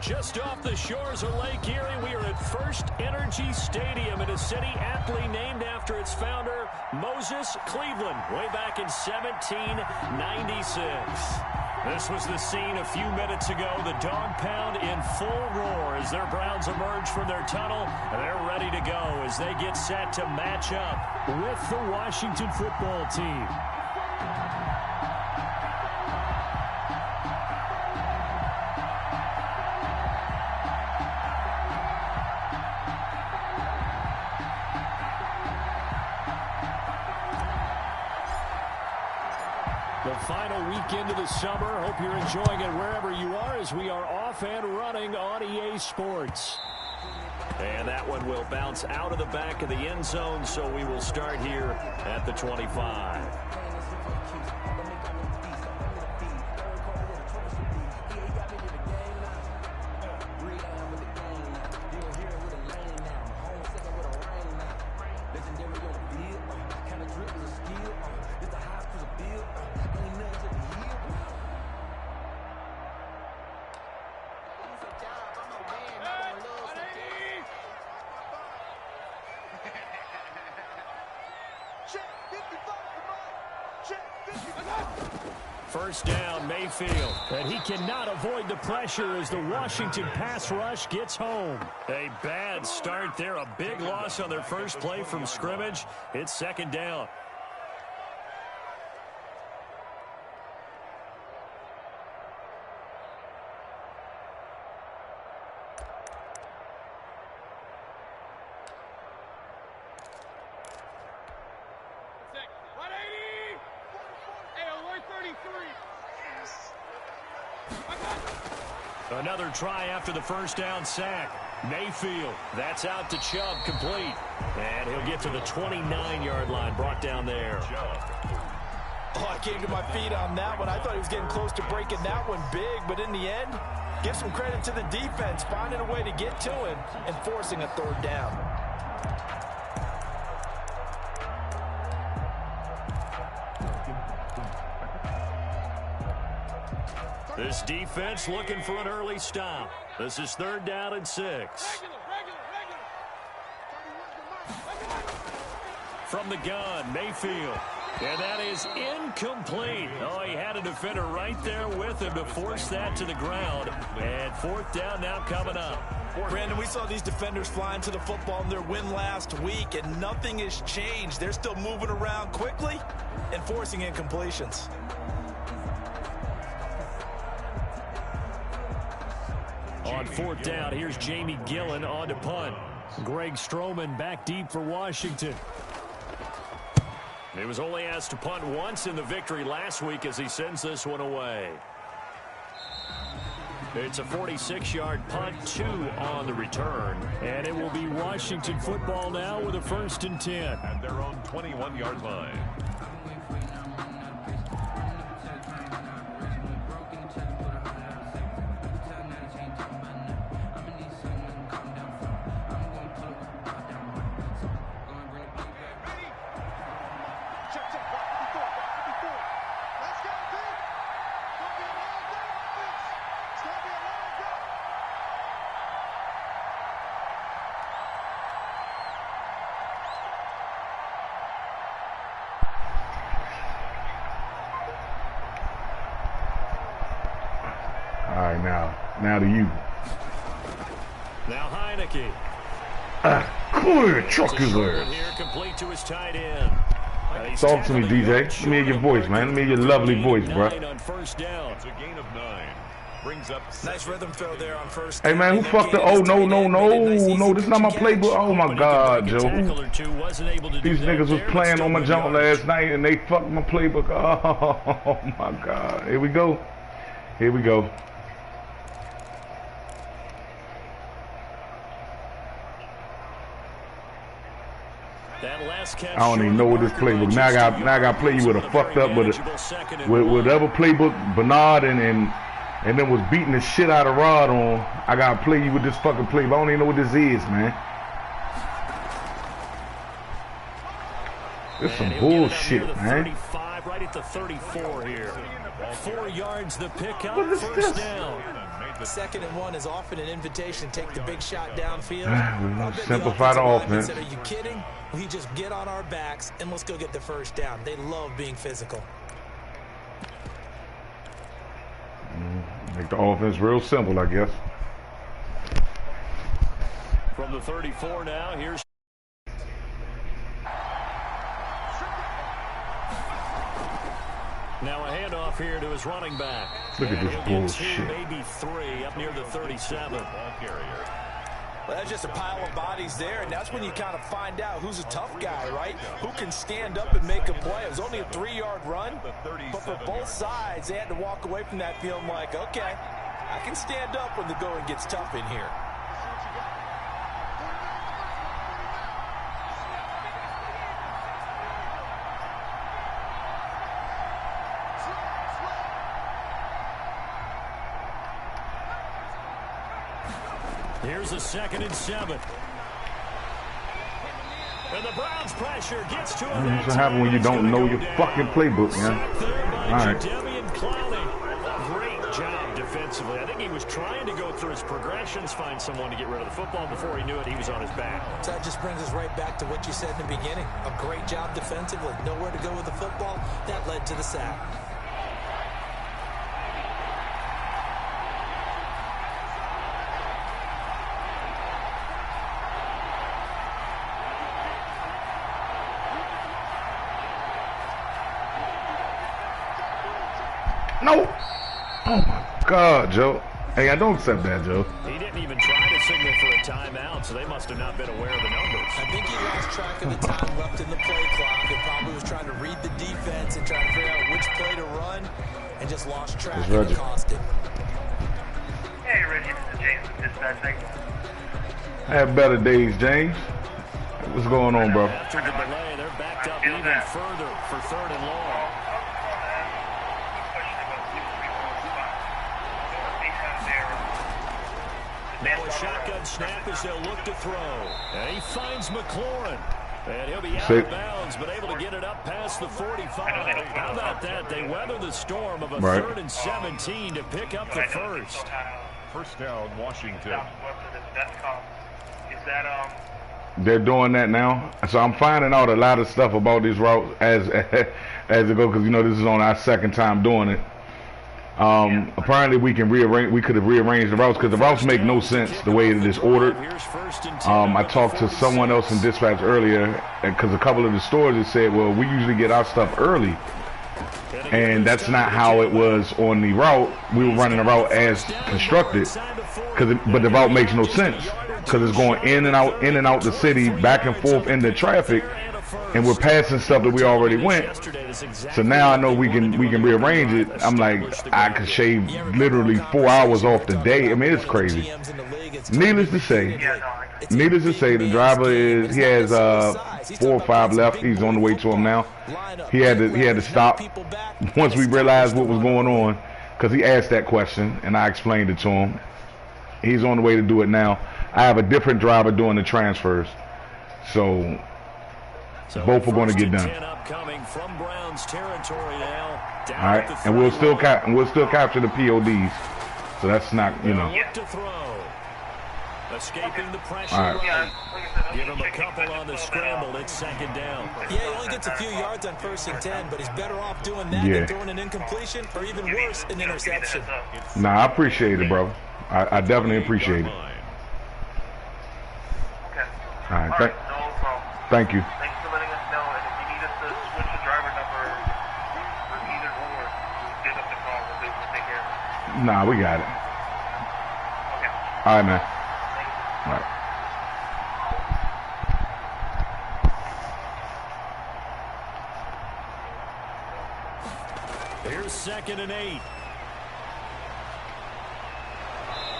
Just off the shores of Lake Erie, we are at First Energy Stadium in a city aptly named after its founder, Moses Cleveland, way back in 1796. This was the scene a few minutes ago. The Dog Pound in full roar as their Browns emerge from their tunnel. They're ready to go as they get set to match up with the Washington football team. The final weekend of the summer. Hope you're enjoying it wherever you are as we are off and running on EA Sports. And that one will bounce out of the back of the end zone, so we will start here at the 25. First down, Mayfield. And he cannot avoid the pressure as the Washington pass rush gets home. A bad start there. A big loss on their first play from scrimmage. It's second down. Another try after the first down sack. Mayfield, that's out to Chubb, complete. And he'll get to the 29-yard line, brought down there. Oh, I came to my feet on that one. I thought he was getting close to breaking that one big, but in the end, give some credit to the defense, finding a way to get to him and forcing a third down. This defense looking for an early stop. This is third down and 6. From the gun, Mayfield. And that is incomplete. Oh, he had a defender right there with him to force that to the ground. And fourth down now coming up. Brandon, we saw these defenders flying to the football in their win last week, and nothing has changed. They're still moving around quickly and forcing incompletions. On fourth down, here's Jamie Gillen on to punt. Greg Stroman back deep for Washington. He was only asked to punt once in the victory last week as he sends this one away. It's a 46-yard punt, 2 on the return. And it will be Washington football now with a 1st and 10. At their own 21-yard line. Now to you. Now Heineke. Cool, truck is there. Complete to his tight end. Talk to me, DJ. Let me hear your voice, man. Let me hear your lovely voice, bro. On first down. It's a gain of 9. Brings up nice rhythm throw there on first. Hey, man, who fucked the... Oh, no, this is not my playbook. Oh, my God, Joe. These niggas was playing on my jump last night, and they fucked my playbook. Oh, my God. Here we go. Here we go. I don't even know what this playbook. Now I got to play you with a fucked up with whatever playbook Bernard and then was beating the shit out of Rod on. I got to play you with this fucking playbook. I don't even know what this is, man. This some bullshit, man. 35 right at the 34 here. 4 yards the pickup. What is first this? Down. 2nd and 1 is often an invitation to take the big shot downfield. Simplify the offense. Are you kidding? We just get on our backs and let's go get the first down. They love being physical. Make the offense real simple, I guess. From the 34 now, here's now a handoff here to his running back. Look at this bullshit. Maybe 3 up near the 37. Well, that's just a pile of bodies there, and that's when you kind of find out who's a tough guy, right? Who can stand up and make a play. It was only a 3-yard run, but for both sides, they had to walk away from that feeling like, okay, I can stand up when the going gets tough in here. Here's a 2nd and 7. And the Browns pressure gets to him. That's what happens when you don't know your fucking playbook, man. All right. Great job defensively. I think he was trying to go through his progressions, find someone to get rid of the football. Before he knew it, he was on his back. So that just brings us right back to what you said in the beginning. A great job defensively. Nowhere to go with the football. That led to the sack. No! Oh my God, Joe. Hey, I don't accept that, Joe. He didn't even try to signal for a timeout, so they must have not been aware of the numbers. I think he lost track of the time left in the play clock and probably was trying to read the defense and trying to figure out which play to run and just lost track and it cost him. Hey, Reggie, this is James with Dispatching. I have better days, James. What's going on, bro? After the delay, they're backed up even further for 3rd and long. Now a shotgun snap as they'll look to throw. And he finds McLaurin. And he'll be out of bounds, but able to get it up past the 45. How about that? They weather the storm of a 3rd and 17 to pick up the first. First down, Washington. They're doing that now. So I'm finding out a lot of stuff about this route as it goes, because, you know, this is on our 2nd time doing it. Apparently we can rearrange. We could have rearranged the routes because the routes make no sense the way it is ordered. I talked to someone else in dispatch earlier because a couple of the stores had said, well, we usually get our stuff early, and that's not how it was on the route. We were running the route as constructed, but the route makes no sense because it's going in and out the city, back and forth in the traffic. And we're passing stuff that we already went. So now I know we can rearrange it. I'm like, I could shave literally 4 hours off the day. I mean, it's crazy. Needless to say, the driver he has 4 or 5 left. He's on the way to him now. He had to stop once we realized what was going on, because he asked that question and I explained it to him. He's on the way to do it now. I have a different driver doing the transfers. So both are going to get done. From Browns territory now. All right, and we'll still capture the PODs. So that's not, you know. Escaping the pressure. All right. Give him a couple on the scramble. It's 2nd down. Yeah, he only gets a few yards on 1st and 10, but he's better off doing that than throwing an incompletion, or even worse, an interception. Nah, I appreciate it, bro. I definitely appreciate it. All right, thank you. Nah, we got it. Okay. All right, man. All right. Here's 2nd and 8.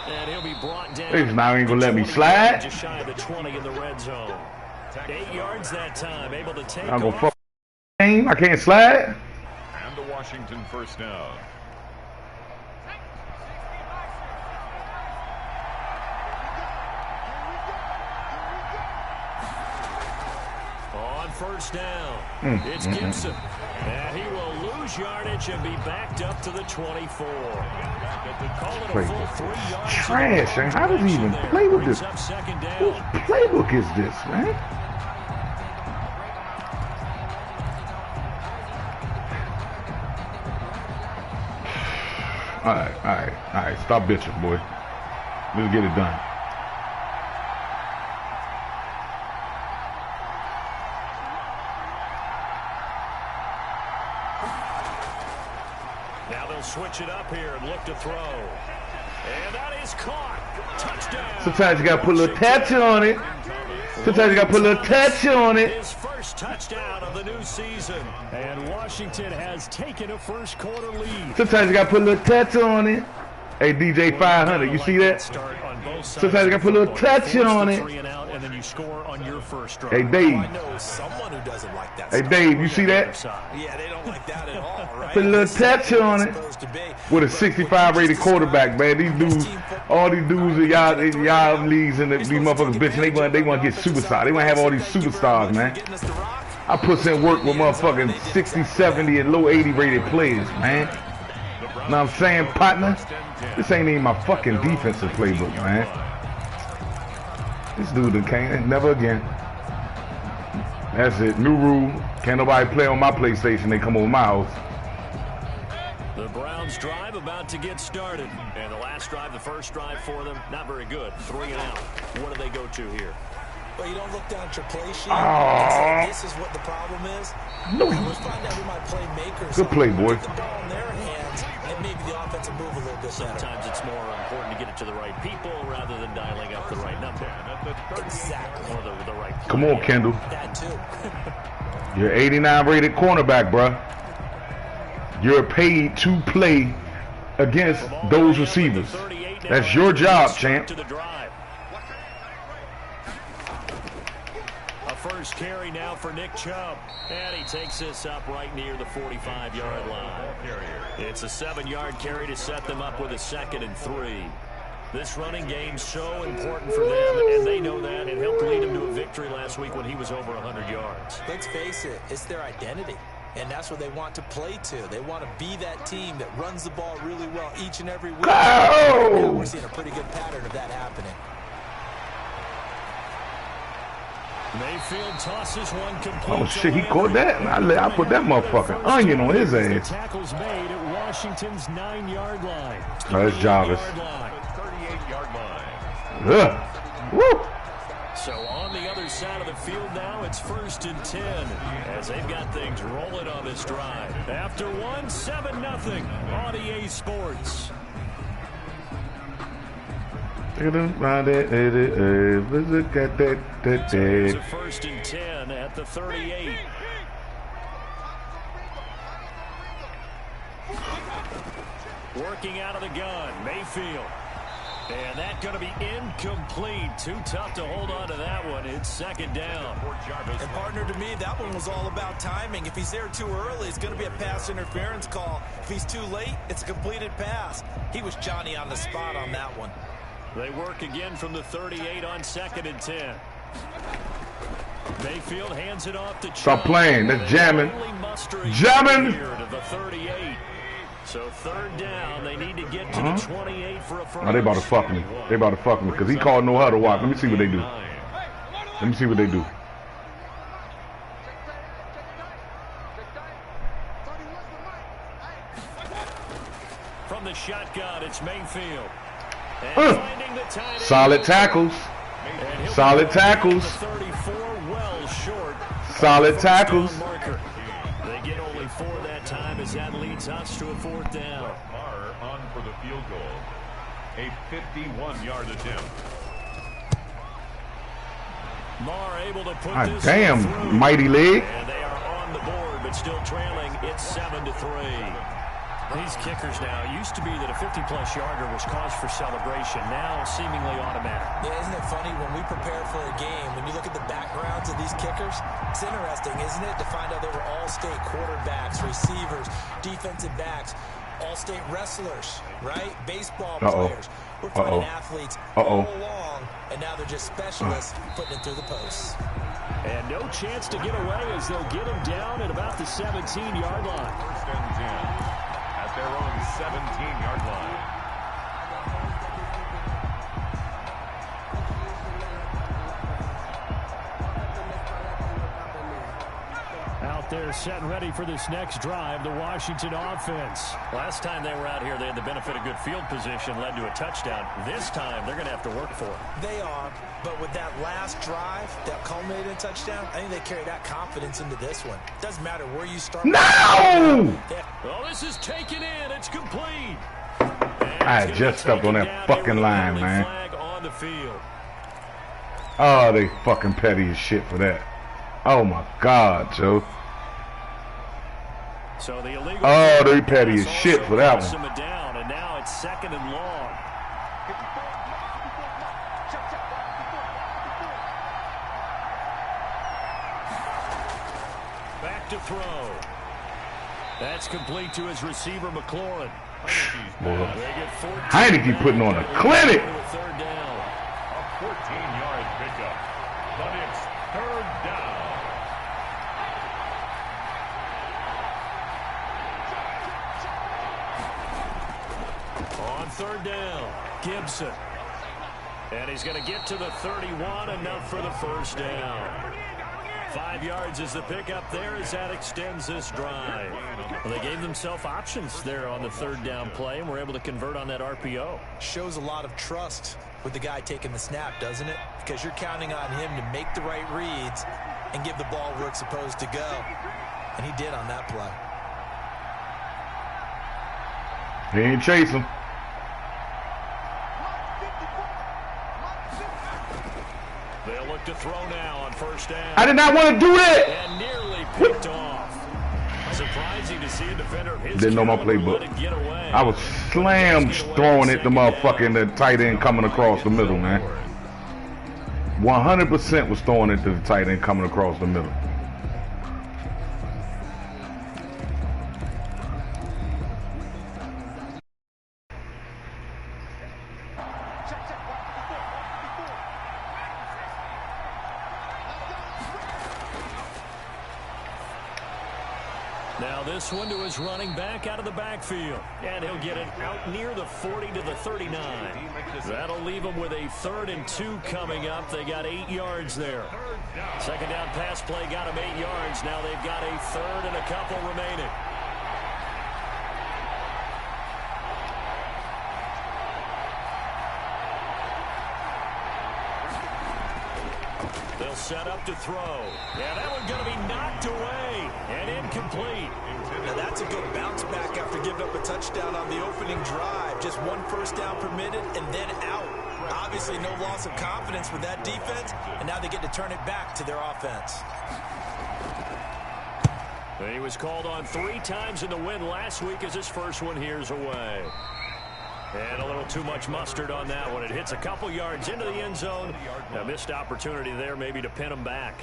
And he'll be brought down. He's not even going to let me slide. Just shy of the 20 in the red zone. 8 yards that time, able to take I'm going to fuck game. I can't slide. And the Washington first down. first down. It's Gibson. And he will lose yardage and be backed up to the 24. Trash, man. How does he even play with this? Whose playbook is this, man? All right. Stop bitching, boy. Let's get it done. Now they'll switch it up here and look to throw. And that is caught. Touchdown. Sometimes you got to put a little touch on it. Sometimes you got to put a little touch on it. His first touchdown of the new season. And Washington has taken a first quarter lead. Sometimes you got to put a little touch on it. Hey, DJ 500, you see that? Sometimes you got to put a little touch on it. And then you score on your first drive. Hey, Dave. I know someone who doesn't like that. Hey, Dave, you see that? Yeah, they don't like that at all, right? Put a little touch on it. With a 65 rated quarterback, man. These dudes, all these dudes in y'all leagues and these motherfuckers bitching, they want to get superstars. They want to have all these superstars, man. I put in work with motherfucking 60, 70, and low 80 rated players, man. Know what I'm saying, partner? This ain't even my fucking defensive playbook, man. This dude can't, never again. That's it, new rule. Can't nobody play on my PlayStation, they come over my house. The Browns drive about to get started. And the last drive, the first drive for them, not very good. 3 and out. What do they go to here? Well, you don't look down at your play sheet and say, this is what the problem is. No. We'll find out who my playmakers Good play, boy. Put the ball in their hands, and maybe the offense will move a little bit better. Sometimes it's more important to get it to the right people rather than dialing up the right number. Exactly. Or the right play. Come on, Kendall. That too. You're 89 rated cornerback, bruh. You're paid to play against those receivers. That's your job, champ. A first carry now for Nick Chubb. And he takes this up right near the 45-yard line. It's a 7-yard carry to set them up with a 2nd and 3. This running game's so important for them, and they know that. It helped lead them to a victory last week when he was over 100 yards. Let's face it, it's their identity. And that's what they want to play to. They want to be that team that runs the ball really well each and every week. Now we're seeing a pretty good pattern of that happening. Mayfield tosses one complete. Oh shit, he caught that. I put that motherfucking onion on his ass. Tackles made at Washington's 9-yard line. Oh, that's Jarvis. 38-yard line. Ugh. Woo. So on the other side of the field now, it's 1st and 10 as they've got things rolling on this drive. After 7-0 on EA Sports. Look at that. It's a 1st and 10 at the 38. Working out of the gun, Mayfield. And that's going to be incomplete. Too tough to hold on to that one. It's 2nd down. And partner, to me, that one was all about timing. If he's there too early, it's going to be a pass interference call. If he's too late, it's a completed pass. He was Johnny on the spot on that one. They work again from the 38 on 2nd and 10. Mayfield hands it off to Chubb. Stop playing. That's jamming. Jamming. To the 38. So 3rd down, they need to get to the 28 for a first. Oh, they about to fuck me. They about to fuck me because he called no huddle walk. Let me see what they do. Let me see what they do. From the shotgun, it's Mayfield. Solid tackles. Solid tackles. 34 well short. Solid tackles. They get only 4 that time as that leads us to a 4th down. Marr on for the field goal. A 51-yard attempt. Marr able to put this damn, through. mighty leg. And they are on the board, but still trailing. It's 7-3. These kickers now, used to be that a 50-plus yarder was cause for celebration. Now seemingly automatic. Yeah, isn't it funny when we prepare for a game, when you look at the backgrounds of these kickers, it's interesting, isn't it, to find out they were all-state quarterbacks, receivers, defensive backs, all-state wrestlers, right? Baseball players. We're finding athletes all along, and now they're just specialists putting it through the posts. And no chance to get away as they'll get him down at about the 17-yard line. First and 10 at their own 17-yard line. Out there set and ready for this next drive, the Washington offense. Last time they were out here, they had the benefit of good field position, led to a touchdown. This time, they're going to have to work for it. They are, but with that last drive that culminated in a touchdown, I think they carry that confidence into this one. Doesn't matter where you start. No! Well, this is taken in. It's complete. I just stepped on that fucking line, man. Flag on the field. Oh, they fucking petty as shit for that. Oh my God, Joe. So the illegal Oh, they petty as shit for that one. Down, and now it's 2nd and long. Back to throw. That's complete to his receiver, McLaurin. Boy, Heineke putting on a clinic. Third down. A 14-yard pickup, but it's third down. On third down, Gibson. And he's going to get to the 31, enough for the first down. 5 yards is the pickup there as that extends this drive. Well, they gave themselves options there on the third down play and were able to convert on that RPO. Shows a lot of trust with the guy taking the snap, doesn't it? Because you're counting on him to make the right reads and give the ball where it's supposed to go. And he did on that play. He ain't chasing. They'll look to throw now on first down. I did not want to do that. And nearly picked off. Surprising to see a defender of his Didn't know my caliber playbook. let it get away. I was slammed throwing it, the motherfucking the tight end coming across the middle, man. 100% was throwing it to the tight end coming across the middle. Now this one to his running back out of the backfield. And he'll get it out near the 40 to the 39. That'll leave him with a 3rd and 2 coming up. They got 8 yards there. Second down pass play got him 8 yards. Now they've got a 3rd and a couple remaining. They'll set up to throw. Yeah, that one going to be knocked away and incomplete. Now that's a good bounce back after giving up a touchdown on the opening drive. Just 1 first down permitted and then out. Obviously no loss of confidence with that defense, and now they get to turn it back to their offense. He was called on 3 times in the win last week as his first one here's away. And a little too much mustard on that one. It hits a couple yards into the end zone. A missed opportunity there maybe to pin him back.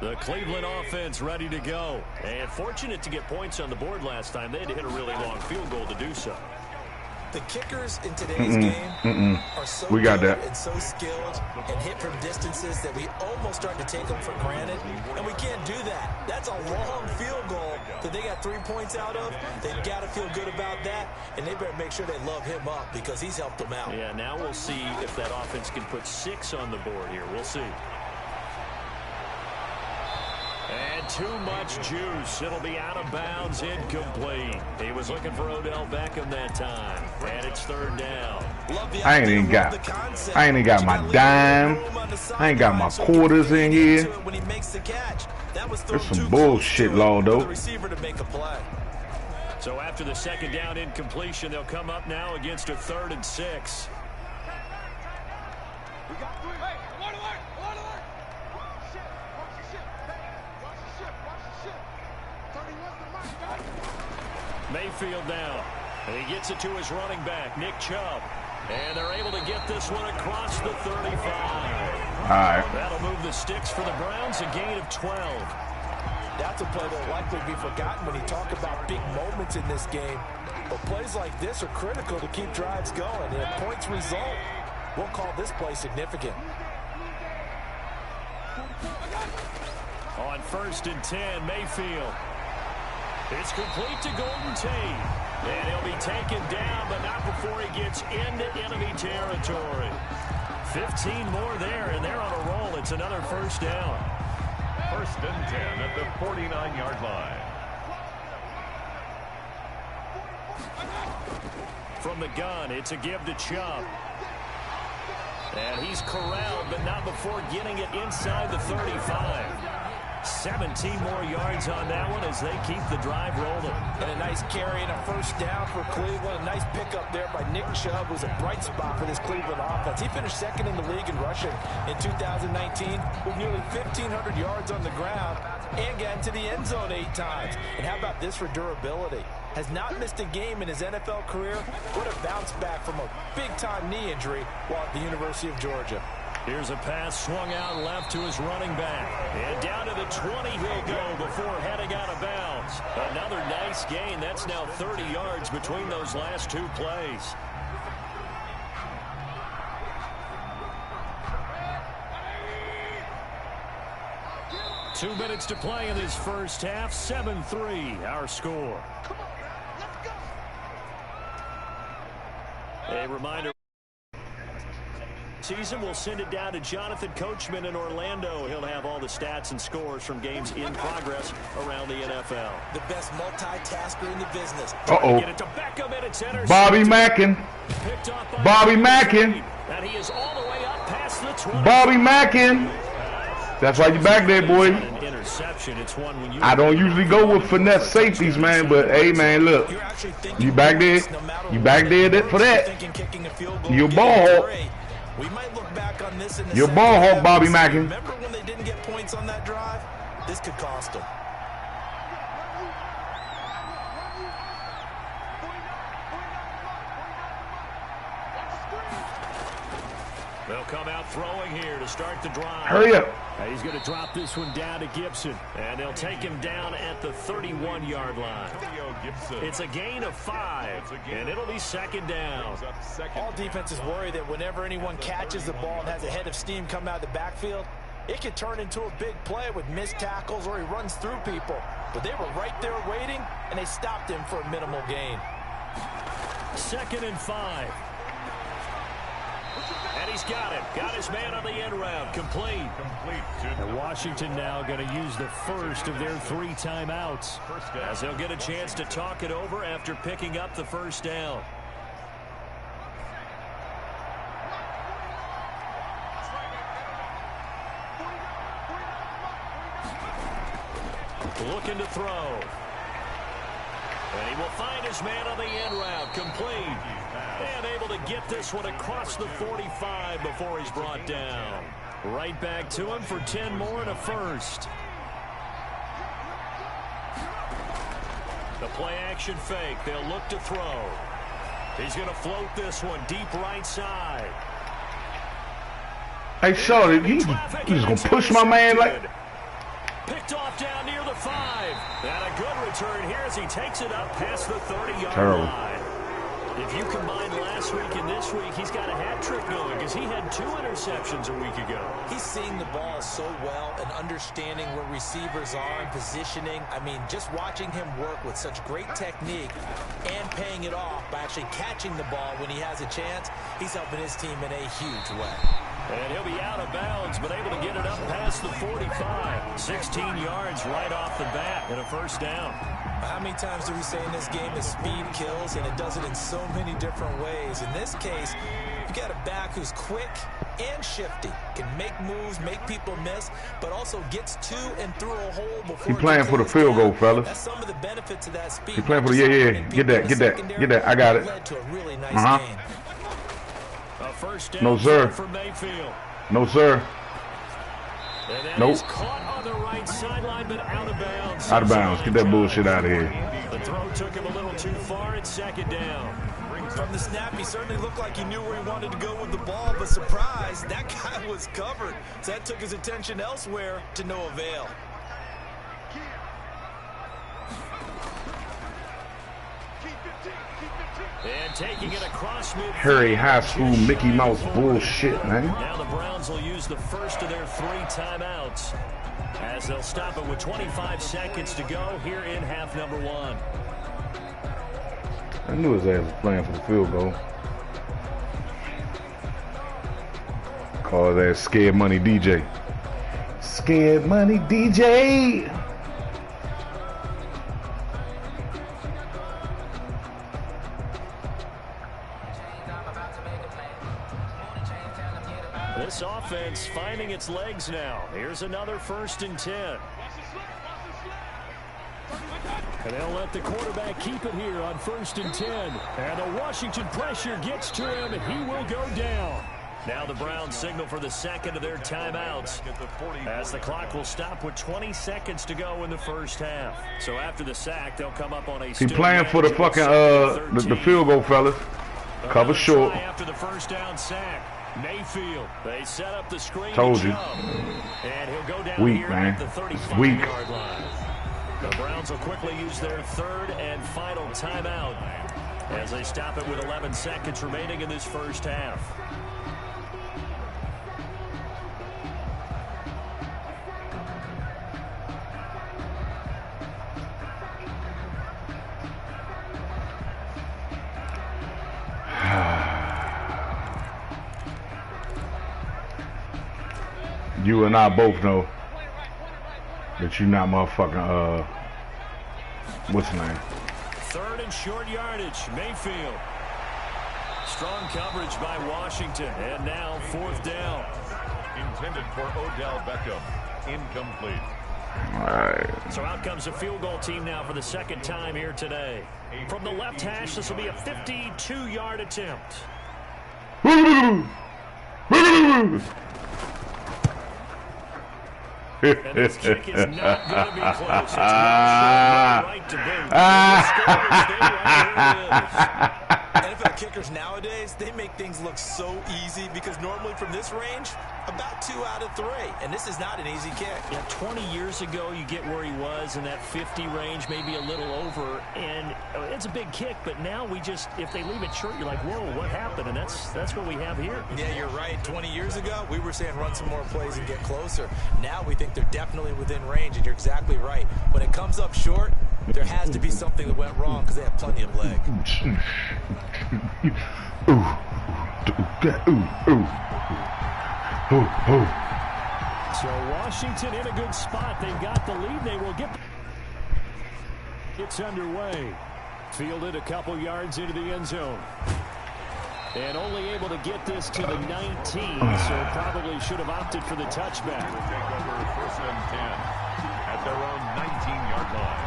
The Cleveland offense ready to go. And fortunate to get points on the board last time. They had to hit a really long field goal to do so. The kickers in today's game are so We got good that. and so skilled and hit from distances that we almost start to take them for granted, and we can't do that. That's a long field goal that they got 3 points out of. They've got to feel good about that, and they better make sure they love him up because he's helped them out. Yeah, now we'll see if that offense can put 6 on the board here. We'll see. And too much juice. It'll be out of bounds, incomplete. He was looking for Odell Beckham that time. And it's 3rd down. I ain't even got my dime. I ain't got my quarters in here. That's some bullshit, Lawdo. So after the 2nd down incompletion, they'll come up now against a 3rd and 6. Mayfield now. And he gets it to his running back, Nick Chubb. And they're able to get this one across the 35. All right. That'll move the sticks for the Browns, a gain of 12. That's a play that will likely be forgotten when you talk about big moments in this game. But plays like this are critical to keep drives going. And if points result, we'll call this play significant. On 1st and 10, Mayfield. It's complete to Golden Tate. And he'll be taken down, but not before he gets into enemy territory. 15 more there, and they're on a roll. It's another 1st down. 1st and 10 at the 49-yard line. From the gun, it's a give to Chubb. And he's corralled, but not before getting it inside the 35. 17 more yards on that one as they keep the drive rolling. And a nice carry and a 1st down for Cleveland. A nice pickup there by Nick Chubb, who's a bright spot for this Cleveland offense. He finished 2nd in the league in rushing in 2019 with nearly 1,500 yards on the ground and got into the end zone 8 times. And how about this for durability? Has not missed a game in his NFL career. What a bounce back from a big-time knee injury while at the University of Georgia. Here's a pass swung out left to his running back. And down to the 20 he'll go before heading out of bounds. Another nice gain. That's now 30 yards between those last 2 plays. Two minutes to play in this first half. 7-3 our score. A reminder. Season, we'll send it down to Jonathan Coachman in Orlando. He'll have all the stats and scores from games in progress around the NFL. The best multitasker in the business. Uh-oh. Get it to Beckham, and it's intercepted. Bobby Mackin. Picked off by Bobby Mackin. And he is all the way up past the 20. Bobby Mackin. That's why you back there, boy. An interception. It's one when you I don't usually go with finesse safeties, man, but hey, man, look. You back there. You back there for that. You're a ball hawk. We might look back on this in the You're a ball hawk, Bobby Mackin. Remember when they didn't get points on that drive? This could cost them. They'll come out throwing here to start the drive. Hurry up. He's going to drop this one down to Gibson. And they'll take him down at the 31-yard line. It's a gain of 5, and it'll be 2nd down. All defenses worry that whenever anyone catches the ball and has a head of steam come out of the backfield, it could turn into a big play with missed tackles or he runs through people. But they were right there waiting, and they stopped him for a minimal gain. 2nd and 5. And he's got it. Got his man on the end route. Complete. And Washington now going to use the first of their 3 timeouts as they'll get a chance to talk it over after picking up the 1st down. Looking to throw. And he will find his man on the end route. Complete. And able to get this one across the 45 before he's brought down. Right back to him for 10 more and a 1st. The play action fake. They'll look to throw. He's going to float this one deep right side. Hey, Shorty, he's going to push my man like... Picked off down near the 5. And a good return here as he takes it up past the 30-yard line. If you combine last week and this week, he's got a hat trick going because he had 2 interceptions a week ago. He's seeing the ball so well and understanding where receivers are and positioning. I mean, just watching him work with such great technique and paying it off by actually catching the ball when he has a chance, he's helping his team in a huge way. And he'll be out of bounds, but able to get it up past the 45. 16 yards right off the bat and a 1st down. How many times do we say in this game that speed kills, and it does it in so many different ways? In this case, you got a back who's quick and shifty, can make moves, make people miss, but also gets to and through a hole before. He playing for the field goal, fellas. That's some of the benefits of that speed. He playing for the Get that. I got it. Led to a really nice game. A 1st down no, sir. For Mayfield. No, sir. Nope. Caught on the right sideline, but out of bounds. Out of bounds. Get that bullshit out of here. The throw took him a little too far. It's 2nd down. From the snap, he certainly looked like he knew where he wanted to go with the ball, but surprise, that guy was covered. So that took his attention elsewhere to no avail. And taking it across midfield. Harry High School Mickey Mouse bullshit, man. Now the Browns will use the first of their 3 timeouts as they'll stop it with 25 seconds to go here in half number 1. I knew his ass was playing for the field goal. Call that Scared Money DJ. Scared Money DJ. This offense finding its legs now. Here's another 1st and 10. And they'll let the quarterback keep it here on 1st and 10. And the Washington pressure gets to him, and he will go down. Now the Browns signal for the second of their timeouts as the clock will stop with 20 seconds to go in the first half. So after the sack, they'll come up on a... He playing for the fucking, the field goal, fellas. Cover short. After the first down sack. Mayfield, they set up the screen. Told you. And he'll go down weak, here man. at the 35-yard line. The Browns will quickly use their 3rd and final timeout as they stop it with 11 seconds remaining in this first half. You and I both know that you're not motherfucking, what's his name? 3rd and short yardage, Mayfield. Strong coverage by Washington, and now 4th down. Intended for Odell Beckham. Incomplete. All right. So out comes the field goal team now for the 2nd time here today. From the left hash, this will be a 52-yard attempt. And this kick is not going to be close. It's right to boot. NFL kickers nowadays, they make things look so easy because normally from this range, about 2 out of 3. And this is not an easy kick. Yeah, 20 years ago, you get where he was in that 50 range, maybe a little over. And it's a big kick, but now we just, if they leave it short, you're like, whoa, what happened? And that's what we have here. Yeah, you're right. 20 years ago, we were saying run some more plays and get closer. Now we think they're definitely within range, and you're exactly right. When it comes up short, there has to be something that went wrong because they have plenty of leg. So Washington in a good spot. They've got the lead. They will get... It's underway. Fielded a couple yards into the end zone. And only able to get this to the 19, so probably should have opted for the touchback. Take over 1st and 10 at their own 19-yard line.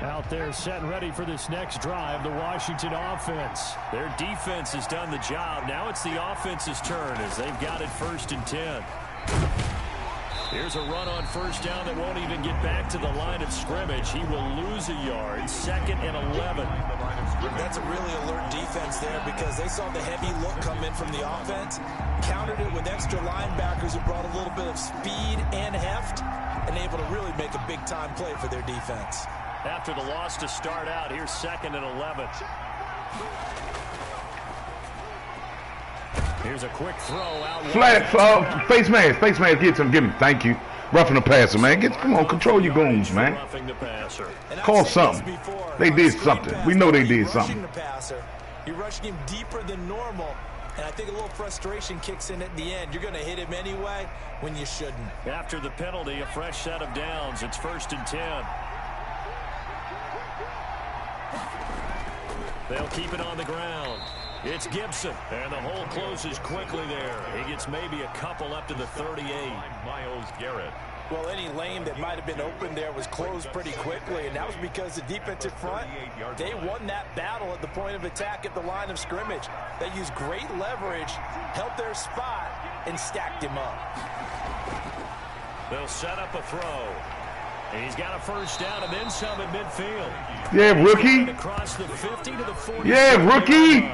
Out there set and ready for this next drive, the Washington offense. Their defense has done the job. Now it's the offense's turn as they've got it 1st and 10. Here's a run on 1st down that won't even get back to the line of scrimmage. He will lose a yard. 2nd and 11. That's a really alert defense there because they saw the heavy look come in from the offense, countered it with extra linebackers who brought a little bit of speed and heft, and able to really make a big-time play for their defense. After the loss to start out, here's 2nd and 11. Here's a quick throw out. Flat, face mask, get him, give him. Thank you. Roughing the passer, man. Come on, control your goons, man. Call something. They did something. We know they did something. You're rushing him deeper than normal, and I think a little frustration kicks in at the end. You're going to hit him anyway when you shouldn't. After the penalty, a fresh set of downs. It's 1st and 10. They'll keep it on the ground. It's Gibson, and the hole closes quickly there. He gets maybe a couple up to the 38. Myles Garrett. Well, any lane that might have been open there was closed pretty quickly, and that was because the defensive front, they won that battle at the point of attack at the line of scrimmage. They used great leverage, held their spot, and stacked him up. They'll set up a throw. And he's got a 1st down and then some at midfield. Yeah, rookie. Across the 50 to the 40. Yeah, rookie.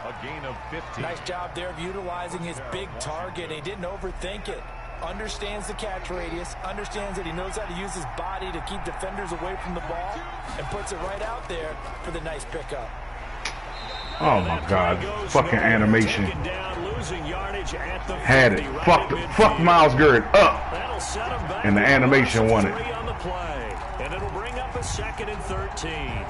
A gain of 50. Nice job there of utilizing his big target. He didn't overthink it. Understands the catch radius, understands that he knows how to use his body to keep defenders away from the ball, and puts it right out there for the nice pickup. Oh my God, fucking animation. Had it. Fuck Myles Garrett up. And the animation won it. And it'll bring up a 2nd and 13.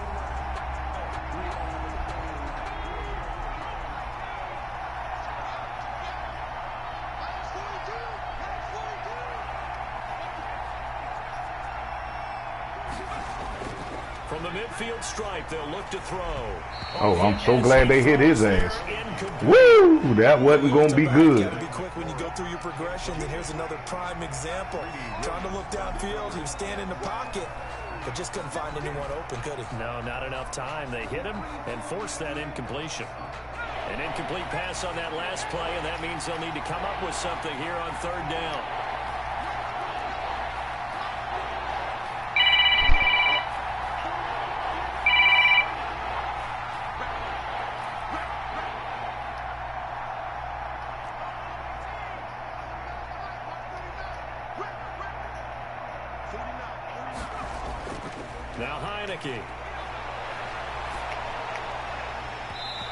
From the midfield stripe, they'll look to throw. Oh, I'm so glad they hit his ass. Woo! That wasn't going to be good. You got to be quick when you go through your progressions, and here's another prime example. Trying to look downfield, he was standing in the pocket, but just couldn't find anyone open, could he? No, not enough time. They hit him and forced that incompletion. An incomplete pass on that last play, and that means they'll need to come up with something here on 3rd down. Now Heineke.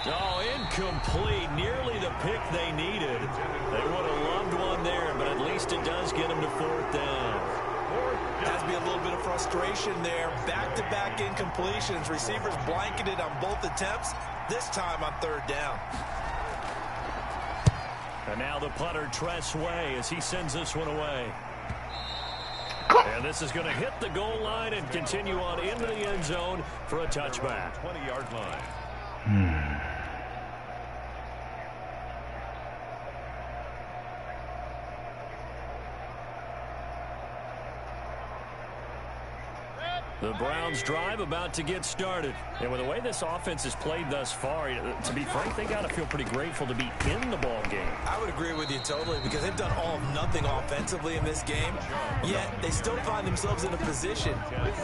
Oh, incomplete. Nearly the pick they needed. They would have loved one there, but at least it does get them to 4th down. Has to be a little bit of frustration there. Back-to-back incompletions. Receivers blanketed on both attempts, this time on 3rd down. And now the punter, Tress Way, as he sends this one away. And this is going to hit the goal line and continue on into the end zone for a touchback. 20-yard line. The Browns drive about to get started. And with the way this offense has played thus far, to be frank, they got to feel pretty grateful to be in the ball game. I would agree with you totally, because they've done all of nothing offensively in this game, yet they still find themselves in a position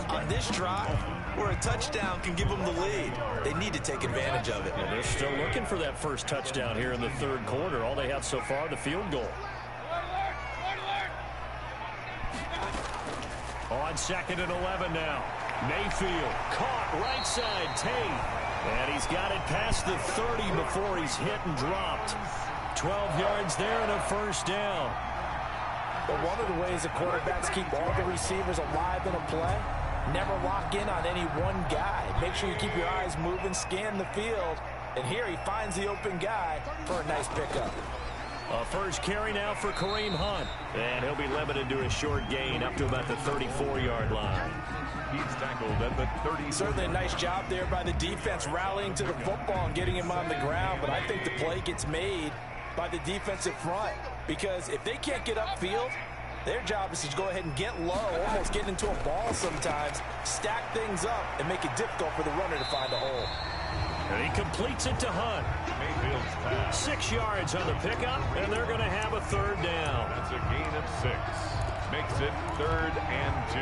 on this drive where a touchdown can give them the lead. They need to take advantage of it. And they're still looking for that first touchdown here in the 3rd quarter. All they have so far, the field goal. On 2nd and 11 now. Mayfield caught right side Tate. And he's got it past the 30 before he's hit and dropped. 12 yards there and a 1st down. But one of the ways the quarterbacks keep all the receivers alive in a play, never lock in on any one guy. Make sure you keep your eyes moving, scan the field. And here he finds the open guy for a nice pickup. A first carry now for Kareem Hunt. And he'll be limited to a short gain up to about the 34-yard line. He's tackled at the 30. Certainly a nice job there by the defense rallying to the football and getting him on the ground. But I think the play gets made by the defensive front, because if they can't get upfield, their job is to go ahead and get low, almost get into a ball sometimes, stack things up, and make it difficult for the runner to find a hole. And he completes it to Hunt. Mayfield's pass. 6 yards on the pickup, and they're going to have a 3rd down. That's a gain of 6. Makes it 3rd and 2.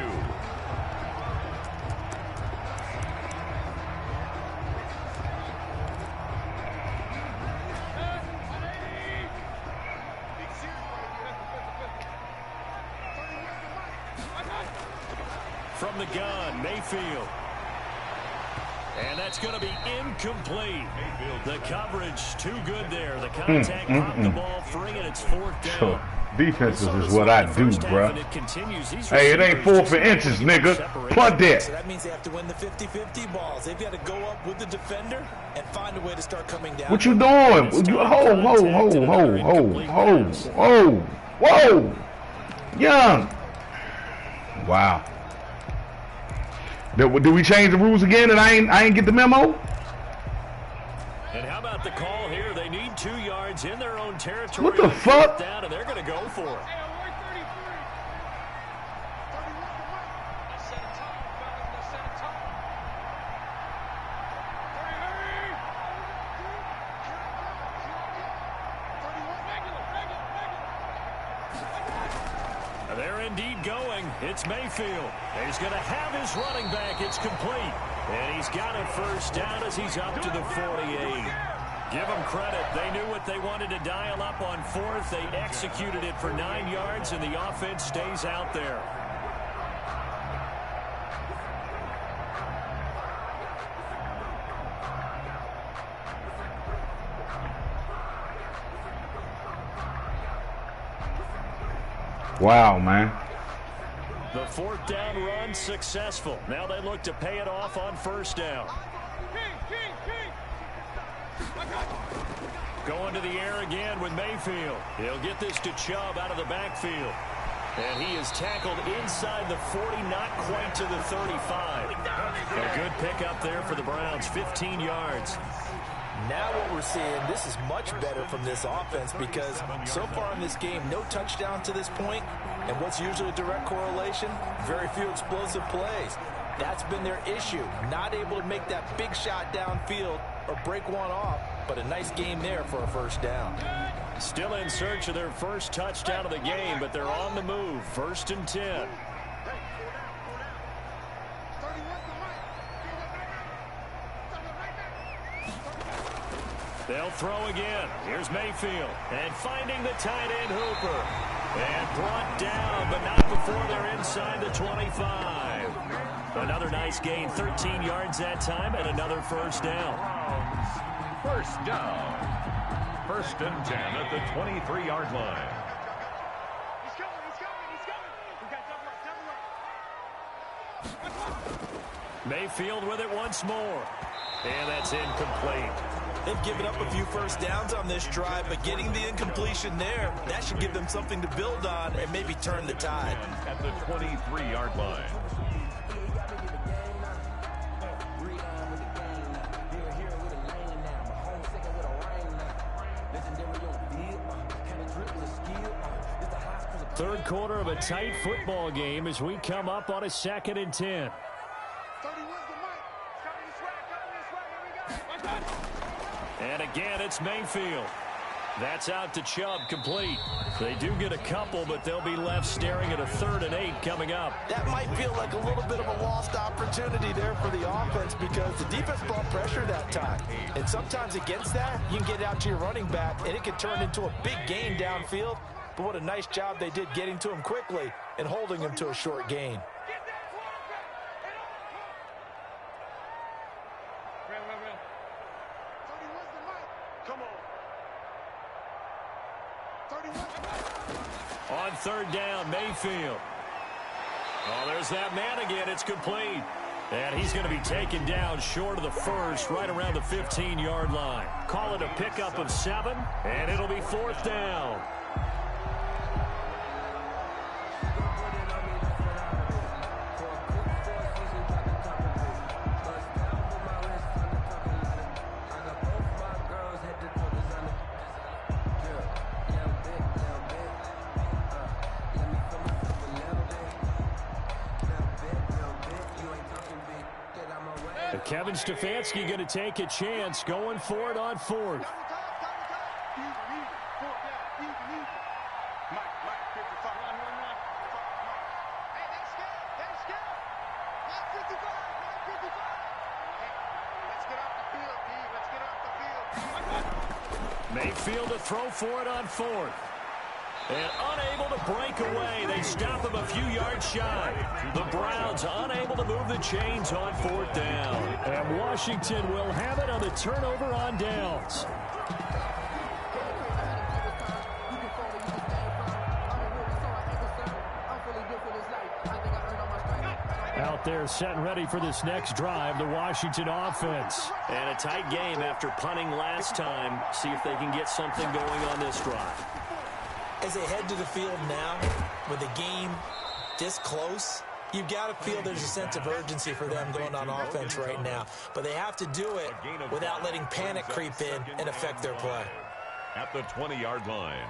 From the gun, Mayfield. And that's going to be incomplete. The coverage too good there. The contact popped the ball free, and it's 4th down. So, defenses is what I do, bruh. Hey, it ain't 4 for inches, nigga. Punt that. So that means they have to win the 50-50 balls. They've got to go up with the defender and find a way to start coming down. What you doing? Whoa. Young. Wow. Do we change the rules again and I ain't get the memo? And how about the call here? They need 2 yards in their own territory. What the fuck? Down, and they're going to go for it. They're indeed going. It's Mayfield. He's going to have his running back. It's complete. And he's got it 1st down as he's up to the 48. Give them credit. They knew what they wanted to dial up on fourth. They executed it for 9 yards, and the offense stays out there. Wow, man. The fourth down run successful. Now they look to pay it off on first down. Going to the air again with Mayfield. He'll get this to Chubb out of the backfield. And he is tackled inside the 40, not quite to the 35. A good pickup there for the Browns, 15 yards. Now what we're seeing, this is much better from this offense because so far in this game, no touchdown to this point. And what's usually a direct correlation? Very few explosive plays. That's been their issue. Not able to make that big shot downfield or break one off, but a nice game there for a first down. Still in search of their first touchdown of the game, but they're on the move. 1st and 10. They'll throw again. Here's Mayfield. And finding the tight end Hooper. And brought down, but not before they're inside the 25. Another nice gain, 13 yards that time, and another first down. First down. 1st and 10 at the 23-yard line. He's coming. We got double up. Mayfield with it once more. And that's incomplete. They've given up a few first downs on this drive, but getting the incompletion there, that should give them something to build on and maybe turn the tide. At the 23-yard line. Third quarter of a tight football game as we come up on a 2nd and 10. And again, it's Mayfield. That's out to Chubb, complete. They do get a couple, but they'll be left staring at a 3rd and 8 coming up. That might feel like a little bit of a lost opportunity there for the offense because the defense brought pressure that time. And sometimes against that, you can get out to your running back, and it can turn into a big gain downfield. But what a nice job they did getting to him quickly and holding him to a short gain. On 3rd down, Mayfield. Oh, there's that man again. It's complete. And he's going to be taken down short of the first, right around the 15-yard line. Call it a pickup of 7, and it'll be 4th down. Kevin Stefanski going to take a chance going for it on 4th. Mayfield to throw for it on 4th. And unable to break away. They stop him a few yards shy. The Browns unable to move the chains on 4th down. And Washington will have it on the turnover on downs. Out there set and ready for this next drive, the Washington offense. And a tight game after punting last time. See if they can get something going on this drive. As they head to the field now, with the game this close, you've got to feel there's a sense of urgency for them going on offense right now. But they have to do it without letting panic creep in and affect their play. At the 20-yard line.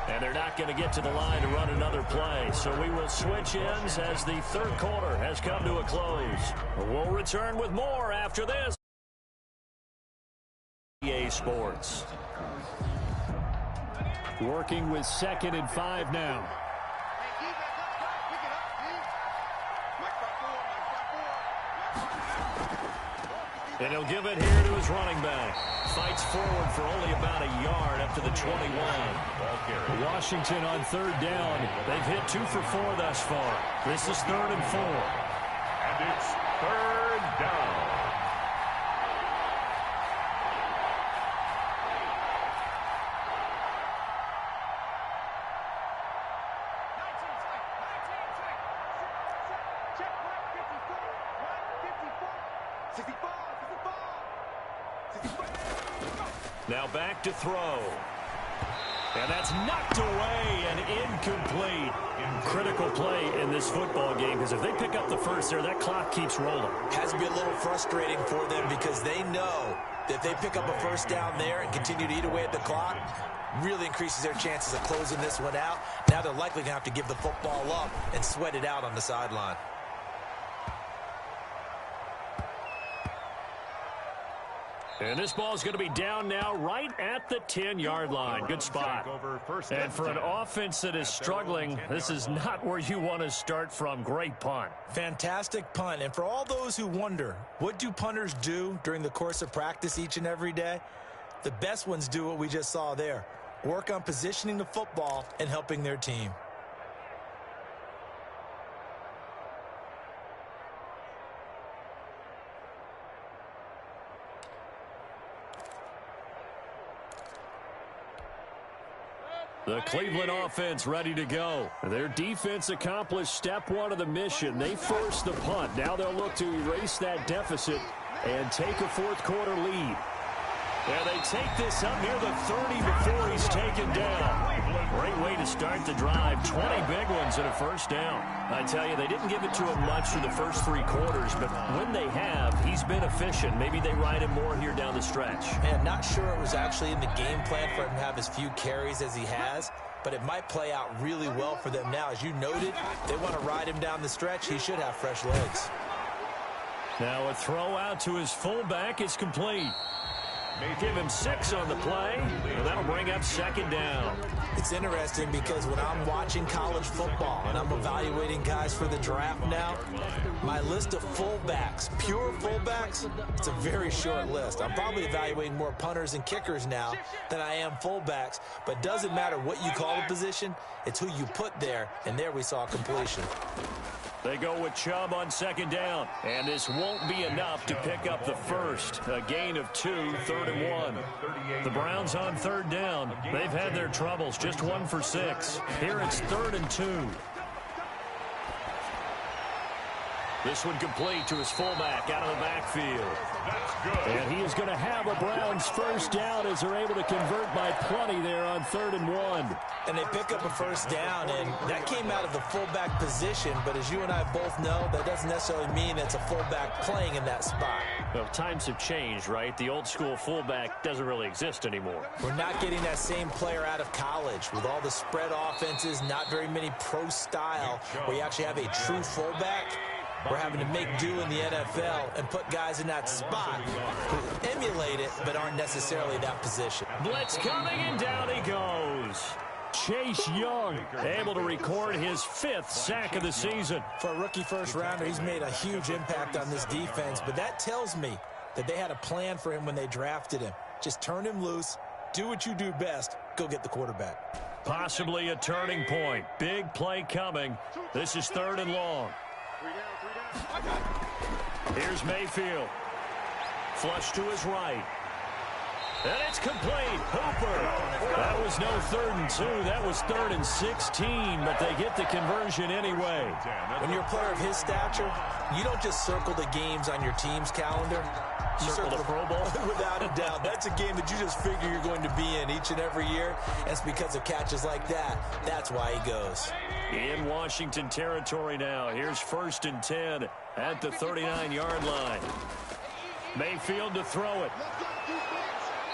And they're not going to get to the line to run another play. So we will switch ends as the third quarter has come to a close. We'll return with more after this. EA Sports. Working with 2nd and 5 now. And he'll give it here to his running back. Fights forward for only about a yard up to the 21. Washington on third down. They've hit 2 for 4 thus far. This is 3rd and 4. And it's 3rd down. Now back to throw. And that's knocked away and incomplete. Critical play in this football game, because if they pick up the first there, that clock keeps rolling. Has to be a little frustrating for them because they know that if they pick up a first down there and continue to eat away at the clock, really increases their chances of closing this one out. Now they're likely going to have to give the football up and sweat it out on the sideline. And this ball is going to be down now right at the 10-yard line. Good spot. And for an offense that is struggling, this is not where you want to start from. Great punt. Fantastic punt. And for all those who wonder, what do punters do during the course of practice each and every day? The best ones do what we just saw there. Work on positioning the football and helping their team. The Cleveland offense ready to go. Their defense accomplished step 1 of the mission. They forced the punt. Now they'll look to erase that deficit and take a fourth-quarter lead. And they take this up near the 30 before he's taken down. Great way to start the drive. 20 big ones and a first down. I tell you, they didn't give it to him much for the first 3 quarters, but when they have, he's been efficient. Maybe they ride him more here down the stretch. Man, not sure it was actually in the game plan for him to have as few carries as he has, but it might play out really well for them now. As you noted, they want to ride him down the stretch. He should have fresh legs. Now a throw out to his fullback is complete. Give him 6 on the play, and that'll bring up 2nd down. It's interesting because when I'm watching college football and I'm evaluating guys for the draft now, my list of fullbacks, pure fullbacks, it's a very short list. I'm probably evaluating more punters and kickers now than I am fullbacks, but it doesn't matter what you call the position, it's who you put there, and there we saw completion. They go with Chubb on 2nd down, and this won't be enough to pick up the first. A gain of 2, 3rd and 1. The Browns on 3rd down. They've had their troubles, just 1 for 6. Here it's 3rd and 2. This one complete to his fullback out of the backfield. And he is going to have a Browns first down as they're able to convert by plenty there on 3rd and 1. And they pick up a first down, and that came out of the fullback position. But as you and I both know, that doesn't necessarily mean it's a fullback playing in that spot. Well, times have changed, right? The old school fullback doesn't really exist anymore. We're not getting that same player out of college with all the spread offenses, not very many pro style, where you actually have a true fullback. We're having to make do in the NFL and put guys in that spot who emulate it but aren't necessarily that position. Blitz coming, and down he goes. Chase Young able to record his 5th sack of the season. For a rookie first-rounder, he's made a huge impact on this defense, but that tells me that they had a plan for him when they drafted him. Just turn him loose, do what you do best, go get the quarterback. Possibly a turning point. Big play coming. This is 3rd and long. Here's Mayfield. Flush to his right. And it's complete. Hooper. That was no 3rd and 2. That was 3rd and 16, but they get the conversion anyway. When you're a player of his stature, you don't just circle the games on your team's calendar. You circle the Pro Bowl? Without a doubt. That's a game that you just figure you're going to be in each and every year. And it's because of catches like that. That's why he goes. In Washington territory now. Here's 1st and 10 at the 39-yard line. Mayfield to throw it.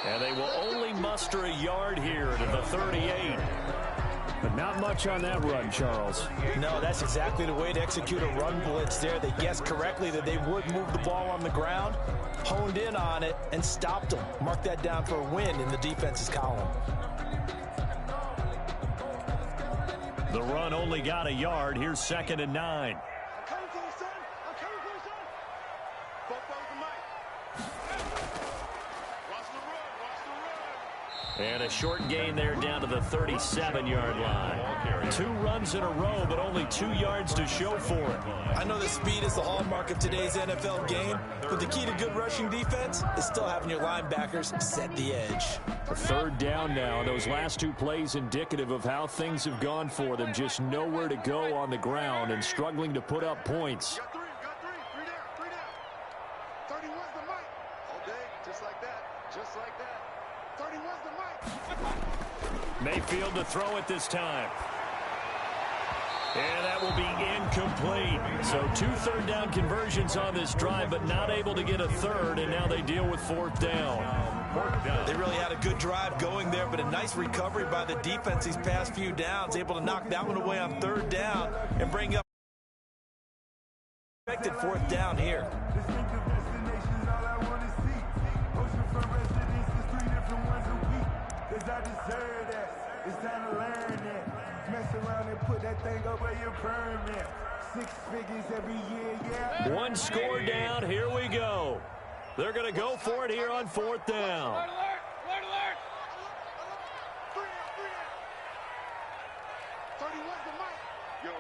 And they will only muster a yard here to the 38. But not much on that run, Charles. No, that's exactly the way to execute a run blitz there. They guessed correctly that they would move the ball on the ground, honed in on it, and stopped them. Mark that down for a win in the defense's column. The run only got a yard. Here's 2nd and 9. And a short gain there down to the 37-yard line. 2 runs in a row, but only 2 yards to show for it. I know that speed is the hallmark of today's NFL game, but the key to good rushing defense is still having your linebackers set the edge. A 3rd down now. Those last 2 plays indicative of how things have gone for them. Just nowhere to go on the ground and struggling to put up points. Got three down. 30 was the mic. All day, just like that. 30 was the mic. Mayfield to throw it this time. And that will be incomplete. So 2 third down conversions on this drive, but not able to get a 3rd, and now they deal with 4th down. They really had a good drive going there, but a nice recovery by the defense these past few downs, able to knock that one away on 3rd down and bring up expected 4th down here. It's time to learn that. Mess around and put that thing up where you're permanent. 6 figures every year, yeah. 1 score down. Here we go. They're going to go for it here on 4th down. Alert! 30 was the mic. Yo.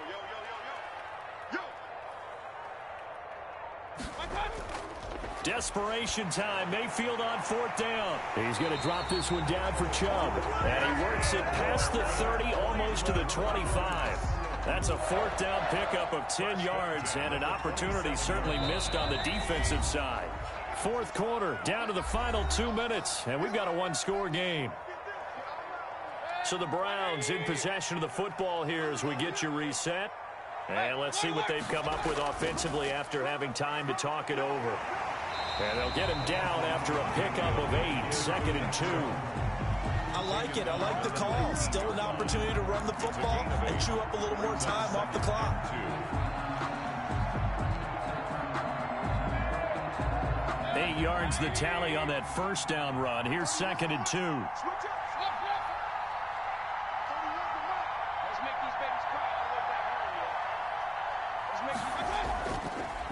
Desperation time. Mayfield on 4th down. He's going to drop this one down for Chubb. And he works it past the 30, almost to the 25. That's a 4th down pickup of 10 yards and an opportunity certainly missed on the defensive side. 4th quarter, down to the final 2 minutes, and we've got a 1-score game. So the Browns in possession of the football here as we get you reset. And let's see what they've come up with offensively after having time to talk it over. And they'll get him down after a pickup of 8, 2nd and 2. I like it. I like the call. Still an opportunity to run the football and chew up a little more time off the clock. Eight yards the tally on that 1st down run. Here's 2nd and 2.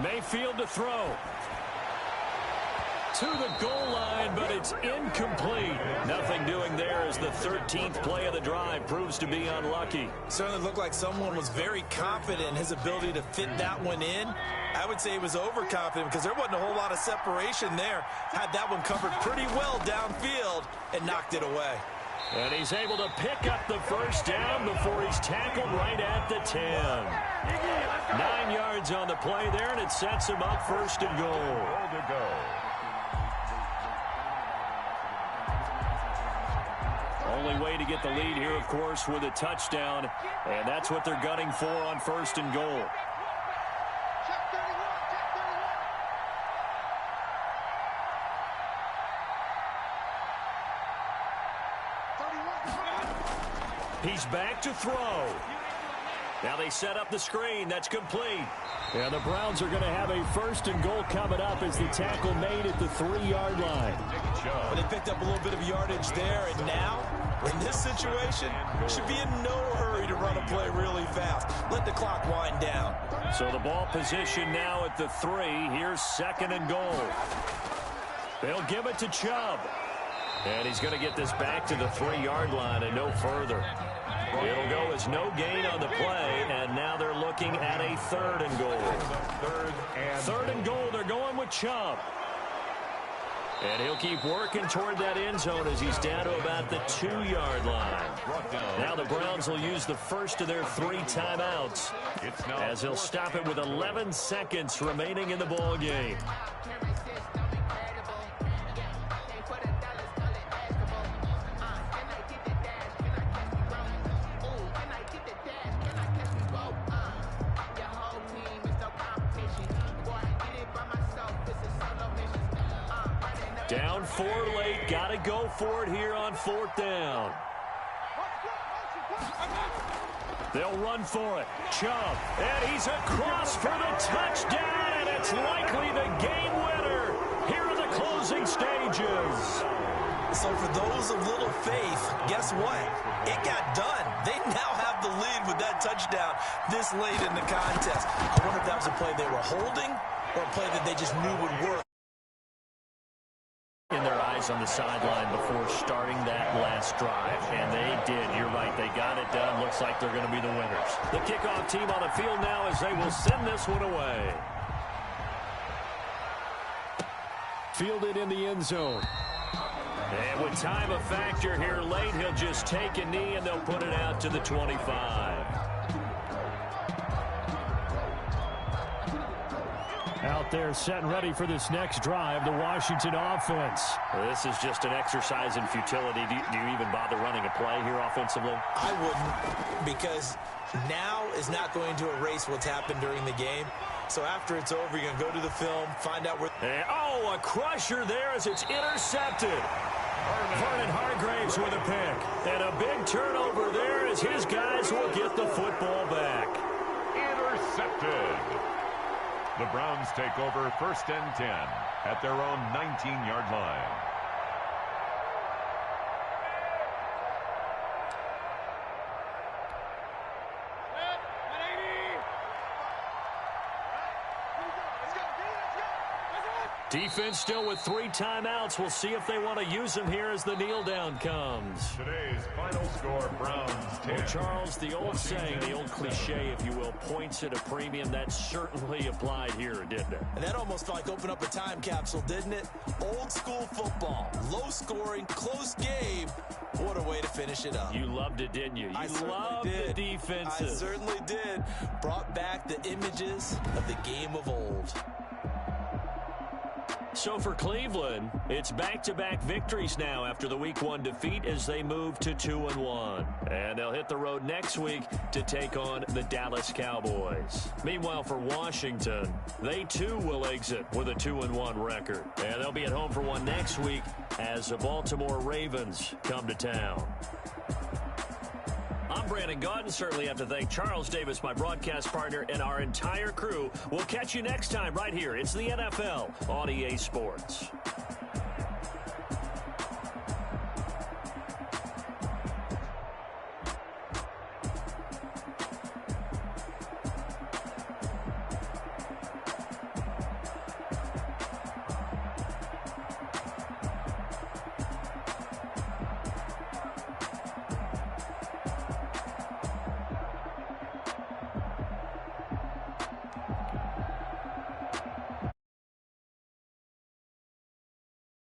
Mayfield to throw. To the goal line, but it's incomplete. Nothing doing there as the 13th play of the drive proves to be unlucky. Certainly looked like someone was very confident in his ability to fit that one in. I would say he was overconfident because there wasn't a whole lot of separation there. Had that one covered pretty well downfield and knocked it away. And he's able to pick up the 1st down before he's tackled right at the 10. 9 yards on the play there, and it sets him up 1st and goal. Only way to get the lead here, of course, with a touchdown, and that's what they're gunning for on 1st and goal. He's back to throw. Now they set up the screen. That's complete. And the Browns are going to have a 1st and goal coming up as the tackle made at the 3-yard line. But they picked up a little bit of yardage there, and now, in this situation, should be in no hurry to run a play really fast. Let the clock wind down. So the ball position now at the 3. Here's 2nd and goal. They'll give it to Chubb. And he's going to get this back to the 3-yard line and no further. It'll go as no gain on the play, and now they're looking at a 3rd and goal. 3rd and goal, they're going with Chubb. And he'll keep working toward that end zone as he's down to about the 2-yard line. Now the Browns will use the first of their 3 timeouts as they'll stop it with 11 seconds remaining in the ball game. Down 4 late, got to go for it here on 4th down. They'll run for it. Chubb, and he's across for the touchdown, and it's likely the game winner here in the closing stages. So for those of little faith, guess what? It got done. They now have the lead with that touchdown this late in the contest. I wonder if that was a play they were holding or a play that they just knew would work. turning their eyes on the sideline before starting that last drive. And they did. You're right. They got it done. Looks like they're going to be the winners. The kickoff team on the field now as they will send this one away. Fielded in the end zone. And with time a factor here late, he'll just take a knee and they'll put it out to the 25. Out there set and ready for this next drive, the Washington offense. This is just an exercise in futility. Do you even bother running a play here offensively? I wouldn't, because now is not going to erase what's happened during the game. So after it's over, you're going to go to the film, find out where... And, oh, a crusher there as it's intercepted. Vernon Hargreaves with a pick. And a big turnover there as his guys will get the football back. Intercepted. The Browns take over 1st and 10 at their own 19-yard line. Defense still with 3 timeouts. We'll see if they want to use them here as the kneel down comes. Today's final score, Browns 10. Well, Charles, the old saying, the old cliche, if you will, points at a premium, that certainly applied here, didn't it? And that almost like opened up a time capsule, didn't it? Old school football, low scoring, close game. What a way to finish it up. You loved it, didn't you? You loved the defenses. I certainly did. Brought back the images of the game of old. So for Cleveland, it's back-to-back victories now after the Week 1 defeat as they move to 2-1. And they'll hit the road next week to take on the Dallas Cowboys. Meanwhile, for Washington, they too will exit with a 2-1 record. And they'll be at home for one next week as the Baltimore Ravens come to town. I'm Brandon Gaudin. Certainly have to thank Charles Davis, my broadcast partner, and our entire crew. We'll catch you next time right here. It's the NFL on EA Sports.